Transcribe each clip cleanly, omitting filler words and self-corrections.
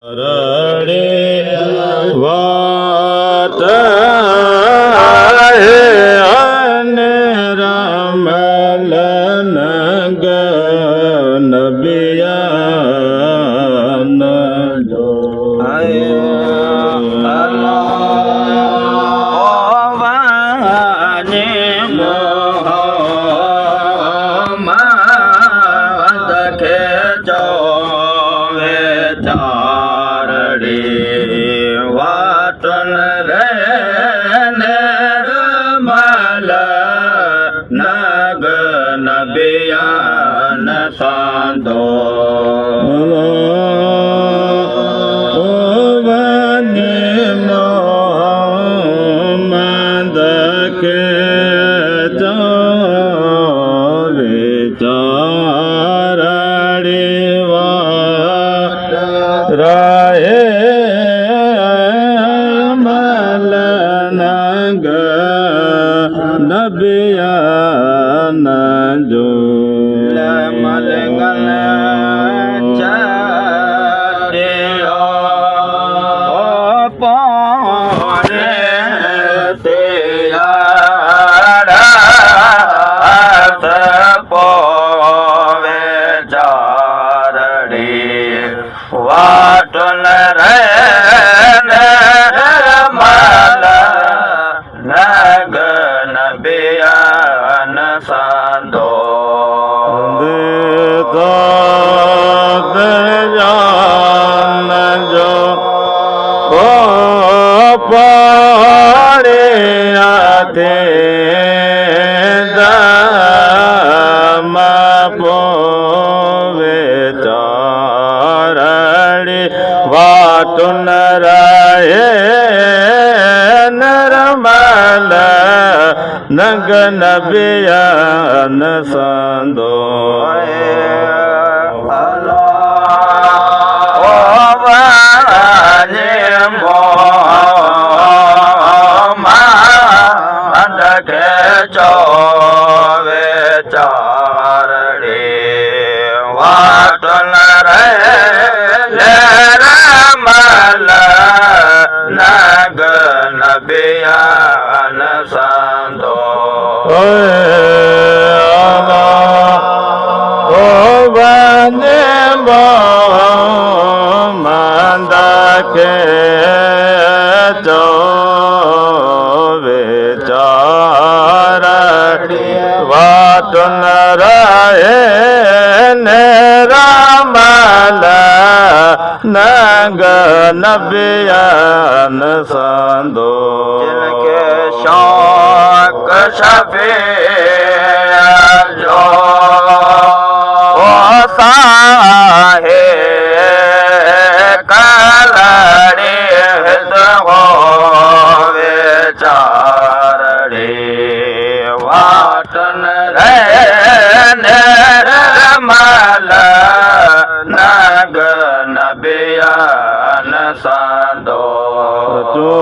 રડે વાત અને રમલ નગ નબિયાન જો વાટન રે નરમલ નગ નબિયાન સાંધો મોહમ્મદ કે રાહે મલનગ નબિયાન જો મલગન ચાર્યો પોણે તે પોવે ચારડી વાટન રે નરમલ નગ નબિયાન સાંધો જાન જો પાડે આતે દમ પોવે ચારડી વાટુન રહે નરમલ નગ નબિયાન સાંધો ચોવે ચારડી વાટન રે નરમલ નગ નબિયાન સાંધો વને મોહમ્મદ કે ચોવે ચારડી વાટન રહે નરમલ નગ નબિયાન સાંધો जिनके शौक शफे जो साहे कलड़े होवे चारड़ी वाटन रे नरमल नग नबियान साधो जो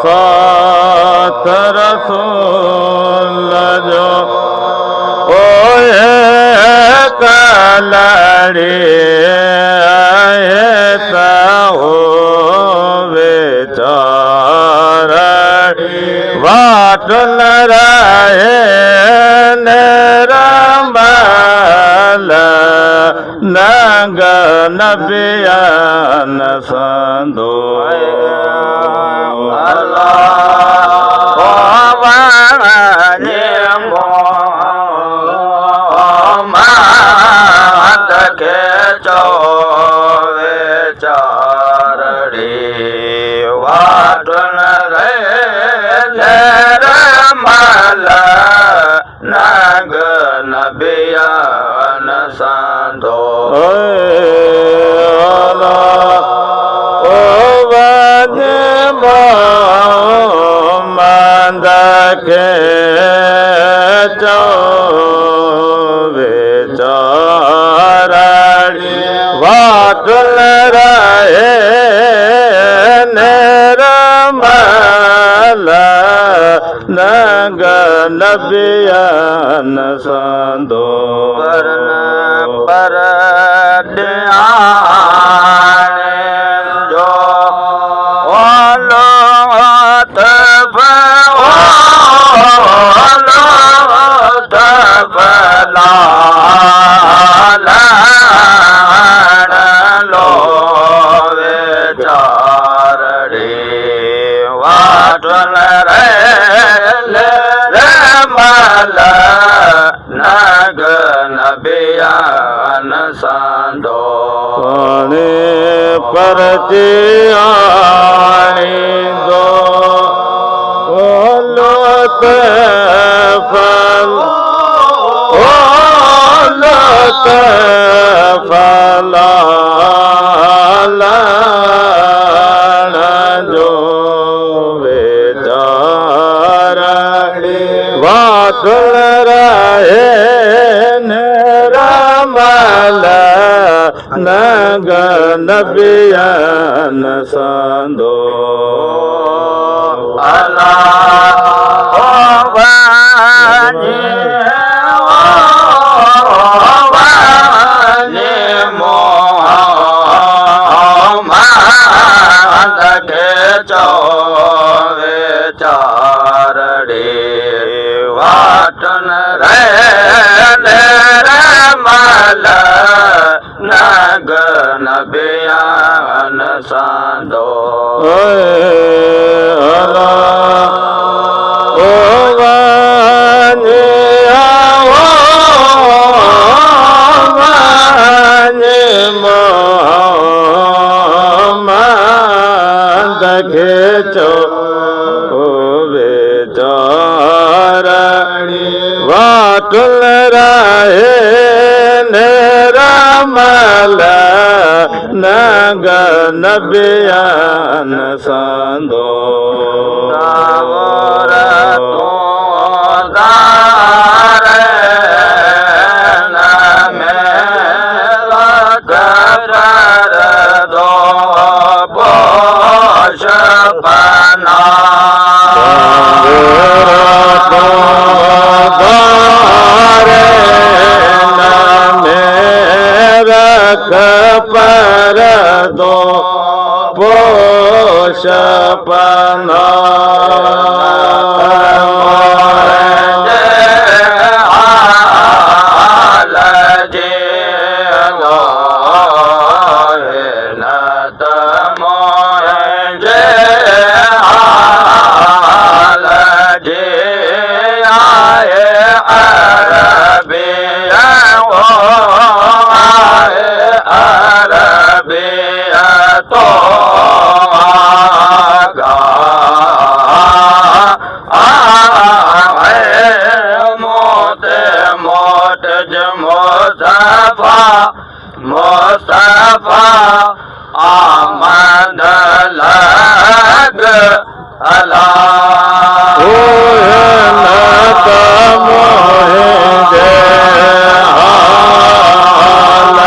साथ रसूल जो ओए कलड़े होवे चारड़ी वाटन रहे नरमल नग नबियान साधो मोहम्मद के चौवे चारड़ी वाटन रे नरमल नग नबियान साधो मोहम्मद के चौवे चारड़ी वाटन रहे नरमल नग नबियान साधो वर्ण पर लो विचारड़ी वाटल रे मल नग नबियान सांदो परची आनी दो लोत फल लोत फला जो बेचारड़ी वाटल रहे रमल नग नबियन सांदो चारड़ी वाटन रे मल नग नबियान सांदो खेचो बेचारड़ी वाटल रहे रमल नग नबियन सांदो पर दो पोष पना मुस्तफा आमद लग अला नत मोहे जे हाल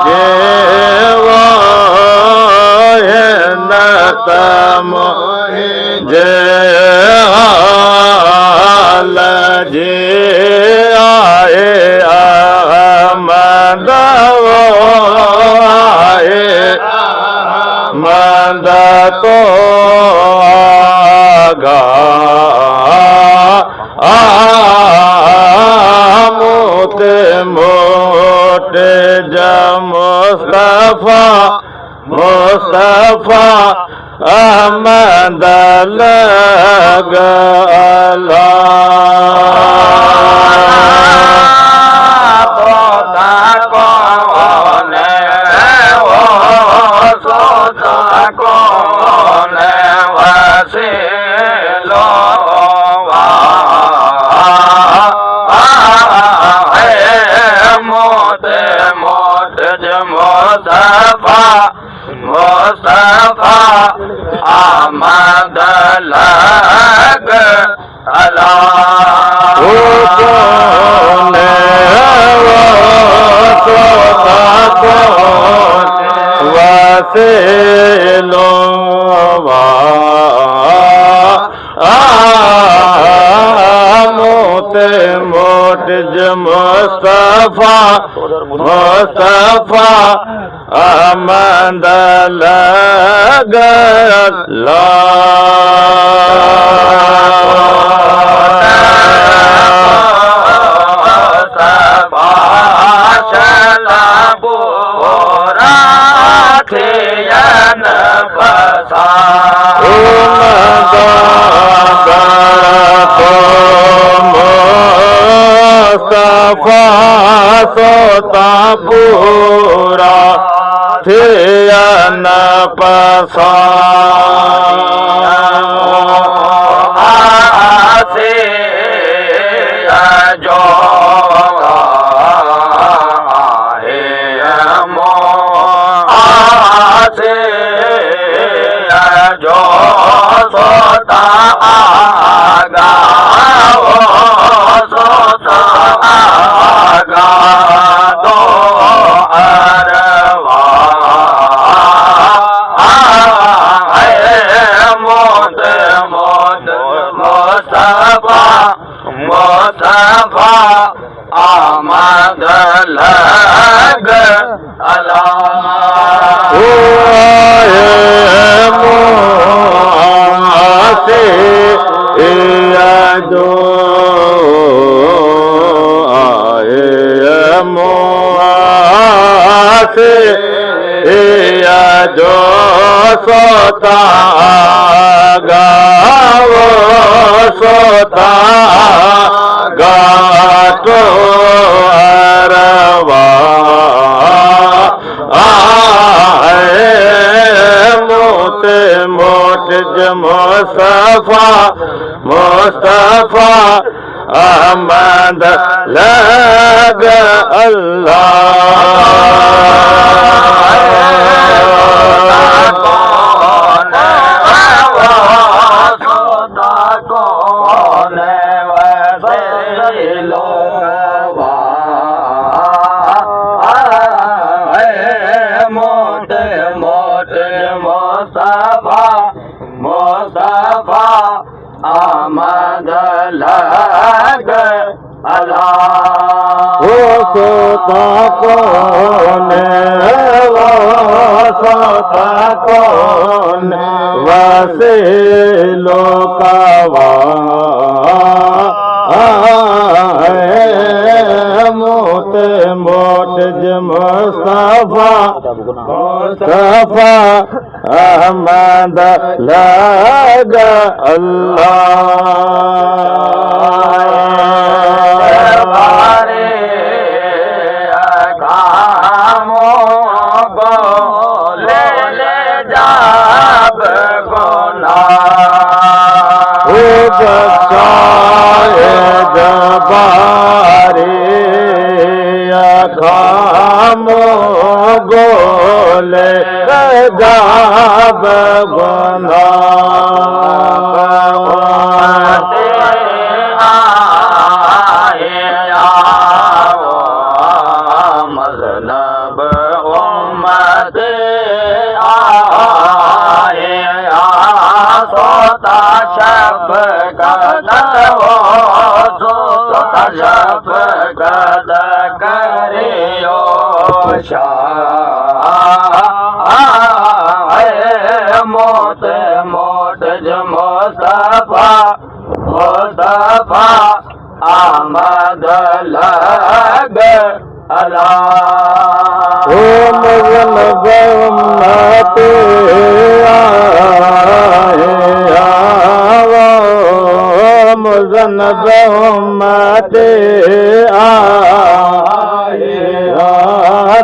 जेवा नत मोहे जे हाल जे आए अहमद मंद तो आगा मोते मोटे मुस्तफा मुस्तफा अहमद लग मुस्तफा आमद लग अला वसे लो मोते मोट मुस्तफा मुस्तफा अहमद लग ला थियन पसा मुस्तफा सोता पूरा थियन पसा आसे जो जो सोता आगा वो सोता आगा तो अरवा मोद मोद मुस्तफा मुस्तफा आमद लग अल्लाह जो आए मुआसे जो सोता गाओ सोता गातो अरवा मोते मोट मुस्तफा मुस्तफा अहमद लग मुस्तफा आमद लग अल्लाह वो सोता कौन वो सोता कौन वसे लोकावा मोत मोट मुस्तफा मुस्तफा अहमद लग अल्लाह कामों को ले जाब गुना बचाए जबारे खामों गोले जाब गुना शफ़क़त करियो मोत मोट मुस्तफा मुस्तफा आमद लग अल्लाह ओ मुग़लब उम्मते मुज़न्नब उम्मते आए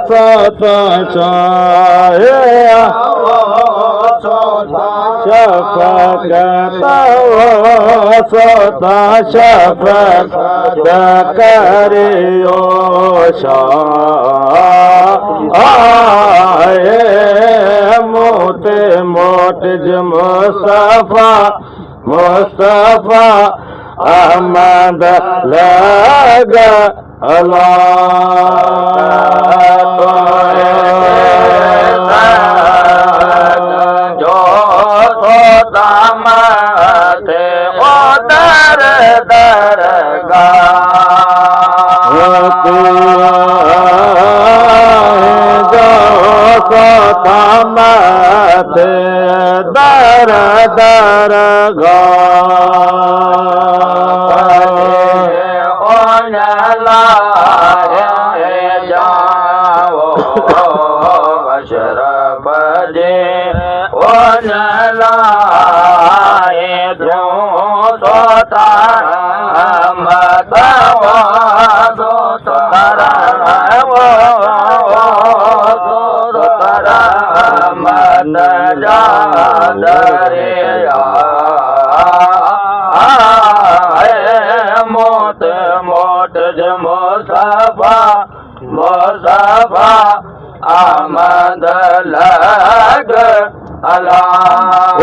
सोता शाये शफ़क़त सोता शफ़क़त करियो आए मोते मोट मुस्तफा मुस्तफा अहमद लग जो सोता मते ओ दर दरगा जो सोता मते दर दरगा अशरफ લાય ધ્યો તો તારા મતવો તો તારા મન જાદરે મોત મોટ જ મોસફા આમદ લગ અલા